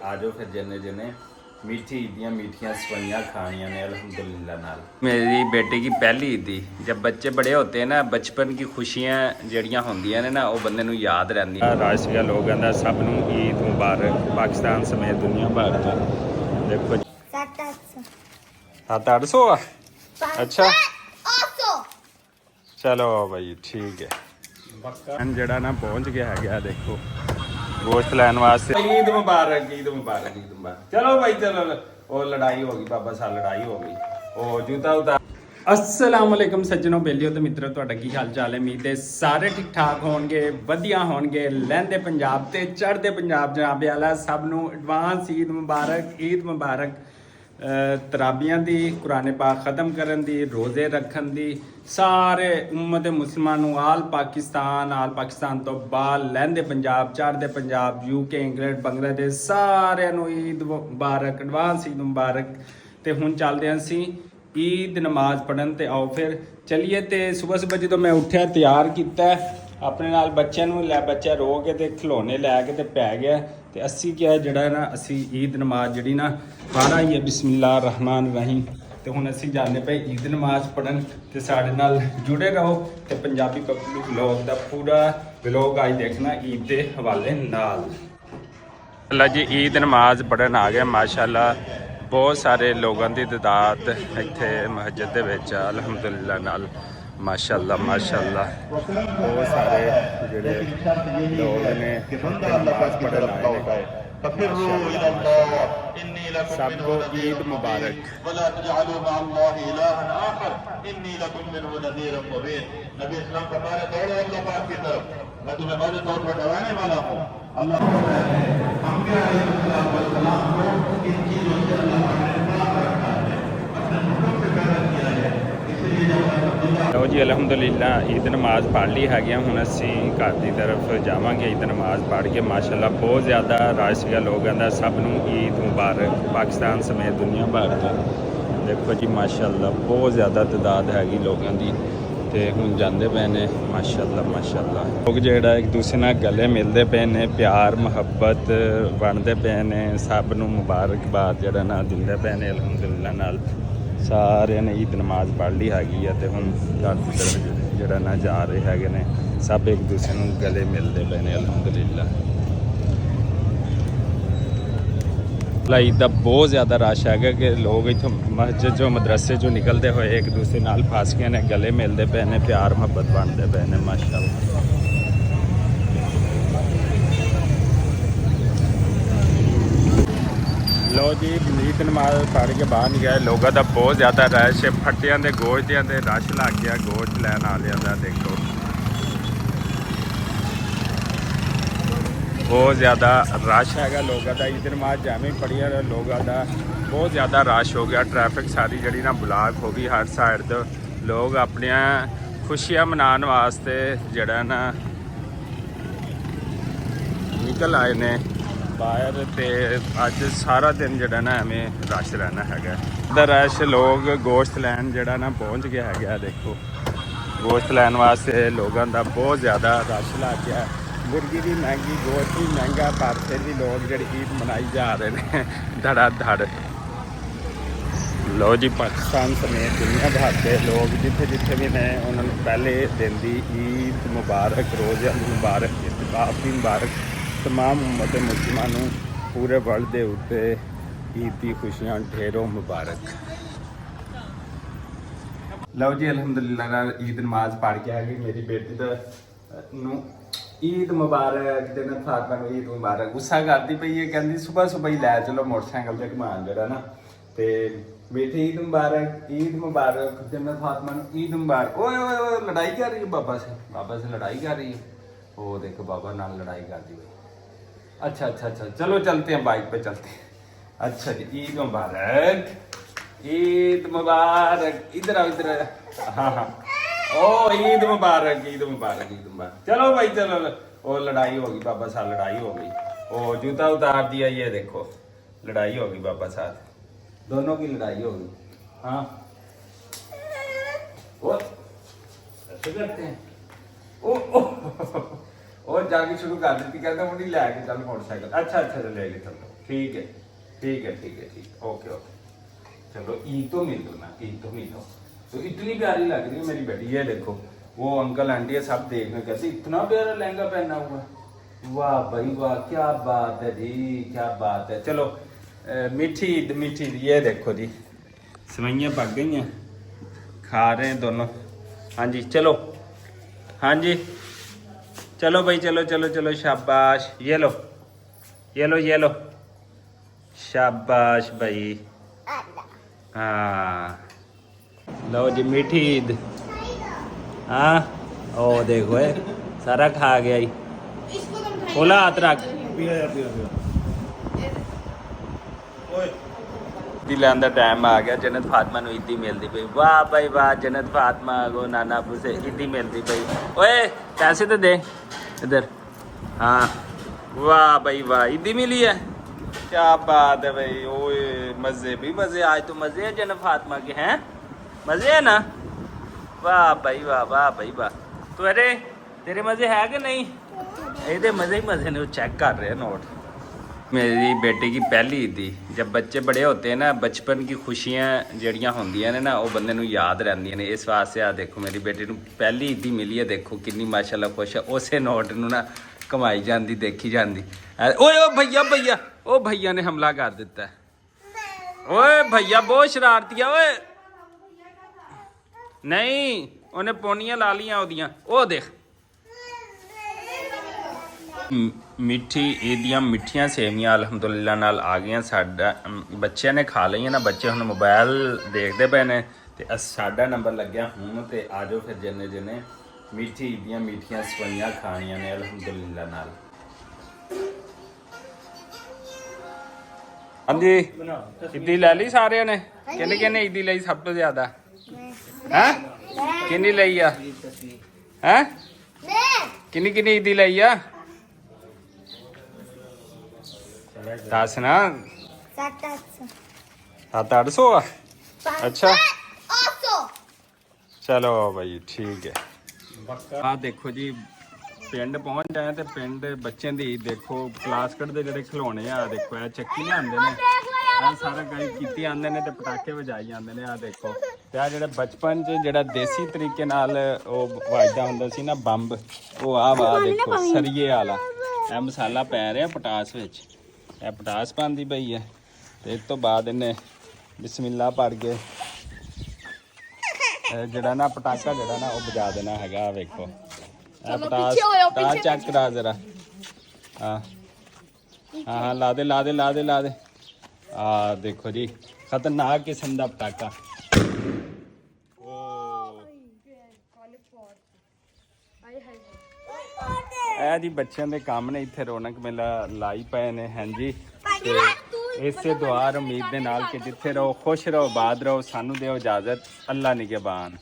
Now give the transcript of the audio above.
आ जाओ फिर जिन्ने जिन्ने मीठी ईदियाँ मीठियाँ सफाइयाँ खानियाँ ने अल्हम्दुलिल्लाह नाल। मेरी बेटे की पहली ईद थी। जब बच्चे बड़े होते हैं ना, बचपन की खुशियाँ जड़ियाँ होंदियां ने ना, वो बंदे नूं याद रहंदी। राज सिंह लोग कहंदा सब नूं ईद मुबारक, पाकिस्तान समेत दुनिया भर तो देखो 700-800 अच्छा चलो भाई ठीक है। जड़ा ना पहुंच गया है, देखो गोश्त लैन वास्ते। ईद मुबारक, ईद मुबारक, ईद मुबारक। चलो भाई चलो। वो लड़ाई होगी बाबा साहब, लड़ाई हो गई। वो जूता उतार। अस्सलाम वालेकुम सज्जनों, बेलियो तो मित्रों, ਤੁਹਾਡਾ ਕੀ ਹਾਲ ਚਾਲ ਹੈ? ਉਮੀਦ ਹੈ ਸਾਰੇ ਠੀਕ ਠਾਕ ਹੋਣਗੇ, ਵਧੀਆ ਹੋਣਗੇ। ਲਹਿੰਦੇ ਪੰਜਾਬ ਤੇ ਚੜ੍ਹਦੇ ਪੰਜਾਬ ਜਨਾਬ ਆਲਾ ਸਭ ਨੂੰ ਐਡਵਾਂਸ ਈਦ ਮੁਬਾਰਕ, ਈਦ ਮੁਬਾਰਕ। ਤਰਾਬੀਆਂ ਦੀ, ਕੁਰਾਨ ਪਾਕ ਖਤਮ ਕਰਨ ਦੀ, ਰੋਜ਼ੇ ਰੱਖਣ ਦੀ, ਸਾਰੇ ਉਮਤ ਮੁਸਲਮਾਨ ਨੂੰ ਆਲ ਪਾਕਿਸਤਾਨ ਤੋਂ ਬਾਹਰ ਲਹਿੰਦੇ ਪੰਜਾਬ, ਚੜ੍ਹਦੇ ਪੰਜਾਬ, UK, ਇੰਗਲੈਂਡ, ਬੰਗਲਾਦੇਸ਼ ਸਾਰਿਆਂ ਨੂੰ ਈਦ ਮੁਬਾਰਕ, ਐਡਵਾਂਸ ਈਦ ਮੁਬਾਰਕ। ਤੇ ਹੁਣ ਚੱਲਦੇ ਹਾਂ ਅਸੀਂ ईद नमाज पढ़न। तो आओ फिर चलिए। तो सुबह जो मैं उठा तैयार किया अपने नाल बच्चों नूं, लै बच्चा रो के तो खिलौने लैके तो पै गया। तो असी क्या जड़ा ना, असी ईद नमाज जी ना पढ़ आई है, बिस्मिल्लाह रहमान रहीम। तो हुण असी जाने पे ईद नमाज पढ़न। तो साढ़े नाल जुड़े रहो। तो पंजाबी पब्लिक व्लॉग का पूरा व्लॉग आज देखना ईद के हवाले नाल। अल्लाह जी ईद नमाज पढ़न आ गए माशाअल्लाह। बहुत सारे लोगों की तादाद इत्थे मस्जिद दे विच अल्हम्दुलिल्लाह नाल माशाअल्लाह माशाअल्लाह। बहुत सारे जिहड़े लोग ने नमाज पढ़न आए ने। सबको ईद मुबारक। मैं तुम्हें बड़े तौर पर डराने वाला हूँ। अल्लाह लो जी अलहमदुलिल्लाह ईद नमाज पढ़ ली है। हूँ असी घर की तरफ जावांगे। ईद नमाज पढ़ के माशाअल्लाह बहुत ज़्यादा रश है। लोग कहता सब नूं ईद मुबारक, पाकिस्तान समेत दुनिया भर तो देखो जी माशाअल्लाह बहुत ज़्यादा तादाद हैगी लोगों की। तो हुण जाते पे ने माशाअल्लाह माशाअल्लाह। लोग जोड़ा एक दूसरे नाल गले मिलते पे ने, प्यार मुहब्बत वंडते पे ने, सब नूं मुबारकबाद जड़ा ना दिंदे पे ने अलहमदुलिल्लाह नाल। सारे ने ईद नमाज पढ़ ली हैगी है। तो हुण घर की तरफ जड़ा ना जा रहे हैगे ने, सब एक दूसरे नूं गले मिलते पे ने अलहमदुलिल्लाह। ईद का बहुत ज़्यादा रश है कि लोग इतों मस्जिद जो मदरसे जो निकलते हुए एक दूसरे नाल फस गए ने, गले मिलते पे ने, प्यार मुहब्बत बनते पे ने माशाअल्लाह। लो जी ईद नमाज पढ़ के बाहर गए। लोगों का बहुत ज़्यादा रश, फट्टियां दे गोश्तियां दे रश लग गया गोश्त लैन वालियां दा। देखो बहुत ज़्यादा रश है लोगों का। ईद नमाज जामे पढ़ी लोगों का बहुत ज़्यादा रश हो गया। ट्रैफिक सारी जड़ी ना ब्लॉक हो गई हर साइड तो। लोग अपनिया खुशियाँ मनाने वास्ते जड़ा ना निकल आए ने बाहर। तो अज सारा दिन जड़ा ना एवें रश रहना है। रश लोग गोश्त लैन जड़ा ना पहुँच गया है। देखो गोश्त लैन वास्ते लोगों का बहुत ज़्यादा रश लग गया। मुर्गी भी महंगी, गोश्त भी महंगा, पर फिर भी लोग जड़ी ईद मनाई जा रहे हैं धड़ाधड़। लो जी पाकिस्तान समेत दुनिया भर के लोग जिथे जिथे भी ने उन्होंने पहले दिन की ईद मुबारक, रोज़े मुबारक, इत्तफाक भी मुबारक। तमाम उम्मत मुसलमानों पूरे वर्ल्ड के उत्ते ईद की खुशियाँ ढेरों मुबारक। लो जी अलहमदुलिल्लाह ईद नमाज पढ़ के आ गई। मेरी बेटी तो ईद मुबारक दिन फातमा नूं ईद मुबारक। गुस्सा करती पई है, कहती सुबह सुबह ही लै चलो मोटरसाइकिल से घुमान जरा ना। तो बेटी ईद मुबारक दिन फातमा नूं ईद मुबारक। ओए ओए ओए लड़ाई कर रही है बाबा से लड़ाई कर रही है। वो देखो बाबा नाल लड़ाई कर दी भाई। अच्छा अच्छा अच्छा चलो चलते हैं, बाइक पे चलते हैं। अच्छा जी ईद मुबारक, ईद मुबारक। इधर आओ इधर। हाँ हाँ ओ ईद मुबारक, ईद मुबारक, ईद मुबारक। चलो भाई चलो। ओ लड़ाई होगी बाबा साहब, लड़ाई हो गई। ओ जूता उतार दिया, ये देखो लड़ाई होगी बाबा साहब, दोनों की लड़ाई होगी। हाँ ओ ऐसे करते हैं। ओ जाके शुरू कर दी, कहते मुझे लैके चल मोटरसाइकिल। अच्छा अच्छा लेके चलो। ठीक है ठीक है ठीक है ठीक, ओके ओके। चलो ईद तो मिल लो ना, ईद तो मिल लो। तो इतनी प्यारी लग रही है मेरी बेटी, ये देखो वो अंकल आंटी है सब देखने कहते इतना प्यारा लहंगा पहना हुआ। वाह भाई वाह, क्या बात है जी, क्या बात है। चलो मीठी ईद, मीठी ईद। ये देखो जी सवैयाँ पक गई हैं, खा रहे हैं दोनों। हाँ जी चलो, हाँ जी चलो भाई, चलो चलो चलो, शाबाश। ये लो ये लो ये लो, शाबाश भाई। हाँ लो जी मीठी ईद। हाँ ओ देखो सारा खा गया ही। खोला हाथ रख। ईदी लैन का टाइम आ गया, जन्नत फातिमा नूं ईदी मिलती पई। वाह भाई वाह, जन्नत फातिमा को नाना अबू से ईदी मिलती पई। ओए पैसे तो दे इधर। हाँ वाह भाई वाह, ईदी मिली है, क्या बात है भाई। ओए मजे भी मजे, आज तो मजे है जन्नत फातिमा के, हैं मजे है ना। वाह भाई वाह, वाह भाई वाह। तो अरे तेरे मजे है कि नहीं? ये मजे ही मजे ने, चेक कर रहे हैं नोट। मेरी बेटी की पहली ईदी, जब बच्चे बड़े होते हैं ना, बचपन की खुशियाँ जड़ियाँ होंदियां ने ना, वो बंदे नूं याद रहंदियां ने। इस वास्ते आ देखो मेरी बेटी नूं पहली ईदी मिली है, देखो किन्नी माशाल्लाह खुश है। उसे नोट नूं ना कमाई जाती देखी जाती। ओए ओ भैया भैया, ओ भैया ने हमला कर दिता है। ओए भैया बहुत शरारती है। ओए नहीं, उन्हें पोनियां ला लियां ओदियां, ओ देख। मिठी ईदियां मिठियां सेवियां अलहमदुलिल्लाह नाल आ गई। साडा बच्चों ने खा लिया ना, बच्चे हुण मोबाइल देखते पे ने, ते साडा नंबर लग्या हूँ। तो आ जाओ फिर जिन्ने जिन्ने मिठी ईदियां मिठियां सवैयां खानियां ने अलहमदुलिल्लाह नाल। हाँ जी ईदी लै ली सारे ने? किन्ने किन्ने ईदी ली सब तो ज्यादा? हैं किन्नी लई आ? हैं किन्नी किन्नी ईदी लई आ? दस ना। 700-800 आ? अच्छा चलो भाई ठीक है। आ देखो जी पिंड पहुंच जाए तो पिंड बच्चों की देखो प्लास्टिक के जोड़े खिलौने आ देखो, ए चक्की लियाते हैं, आ सारा गल की आते हैं तो पटाखे बजाई आते हैं। आ देखो आ जो बचपन जो देसी तरीके नाल वजदा होंदा सी ना बंब, वो आ देखो सरिये वाला। ए मसाला पै रहा पटास विच, ए पटास पाती पई है। तो इस तो बाद इन्हें बिस्मिल्लाह पढ़ के जड़ा ना पटाखा जड़ा ना वो बजा देना हैगा। वेखो पटास पटास चेक करा जरा। हाँ हाँ हाँ ला दे ला दे ला दे ला दे। देखो जी खतरनाक किस्म का पटाखा। ਇਹ ਜੀ ਬੱਚਿਆਂ ਦੇ ਕੰਮ ਨੇ, ਇੱਥੇ ਰੌਣਕ ਮੇਲਾ ਲਾਈ ਪਏ ਨੇ। ਹਾਂਜੀ ਤੇ ਇਸੇ ਦੁਆ ਉਮੀਦ ਦੇ ਨਾਲ ਕਿ ਜਿੱਥੇ ਰਹੋ ਖੁਸ਼ ਰਹੋ, ਆਬਾਦ ਰਹੋ। ਸਾਨੂੰ ਦਿਓ ਇਜਾਜ਼ਤ, ਅੱਲਾ ਨਿਗਹਿਬਾਨ।